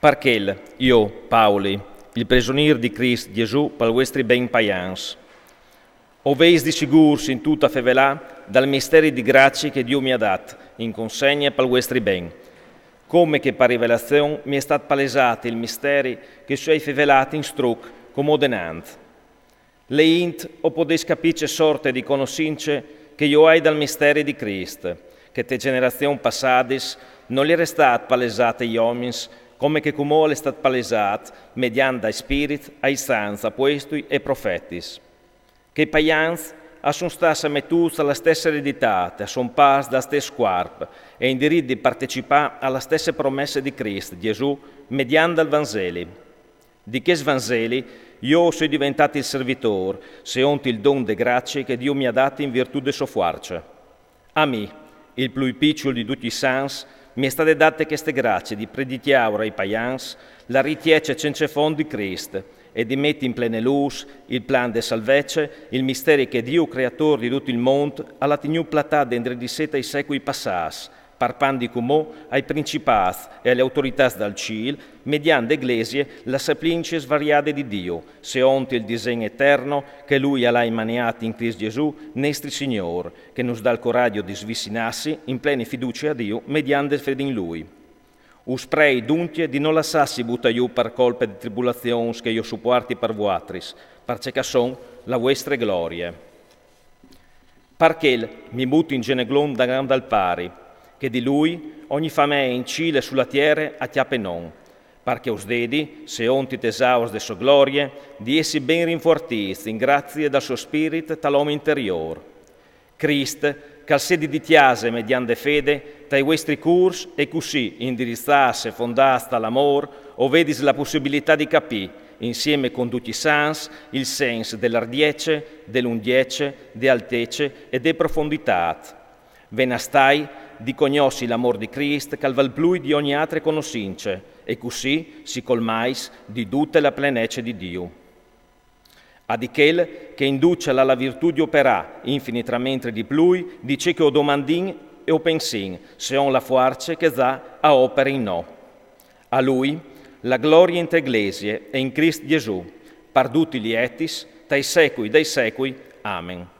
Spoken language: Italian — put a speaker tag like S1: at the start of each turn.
S1: Perché io, Paoli, il prigionier di Cristo Gesù, per vostri ben paians, oveis di sicuro in tutta fevelà dal mistero di grazia che Dio mi ha dato in consegna per vostri ben, come che per rivelazione mi è stato palesato il mistero che suoi fevelati in struc comodenant. Le int o poteis capice sorte di conoscenze che io hai dal mistero di Cristo, che te generazioni passadis non gli è stato palesate gli uomini, come che come è stato palesato mediante ai spirit, ai santi, apostoli e profetis. Che i paians sono stati mettuti alla stessa eredità, sono pas da stesso corpo e in diritto di partecipare alla stessa promessa di Cristo, Gesù, mediante il Vangelo. Di che Vangeli io sono diventato il servitore, secondo il don di grazia che Dio mi ha dato in virtù del suo forza. A me, il più piccolo di tutti i santi, mi è state date queste grazie di predicare ai paians la ritiece senza fondo di Cristo e di mettere in plena luce il plan de salvezza, il mistero che Dio, creatore di tutto il mondo, ha tenuto platato dentro di sé ai secoli passati, parpando come ai principati e alle autorità dal cielo, mediante l'Eglesia, la sapienza svariata di Dio, secondo il disegno eterno che Lui ha emanato in Cristo Gesù, nostro Signore, che nos dà il coraggio di svicinarsi in plena fiducia a Dio, mediante fede in Lui. Us prei dunque di non lasciarsi buttare giù per colpe di tribulazioni che io supporti per voi, perché sono la vostra gloria. Perché mi butto in geneglon da grande al pari, che di lui ogni famiglia in Cile e sulla terra a chiappe non, perché us dedi, se onti tesaus de sua gloria, di essi ben rinfortiti in grazie dal suo spirito tal'uomo interior. Cristo, che al sedi di tiase mediante fede, tai vostri curs e così indirizzasse fondasta l'amor, o vedis la possibilità di capire, insieme con tutti i sans, il senso dell'ardiece, dell'undiece, de altece e de profondità. Venastai di conosci l'amor di Cristo che val più di ogni altra conoscenza e così si colmais di tutta la plenezza di Dio. A di quel che induce alla virtù di operare infinitamente di più di ciò che o domandin e o pensin, se on la forza che dà a opera in no. A Lui la gloria in te Eglesie e in Cristo Gesù, per tutti gli etis, dai secoli dei secoli. Amen.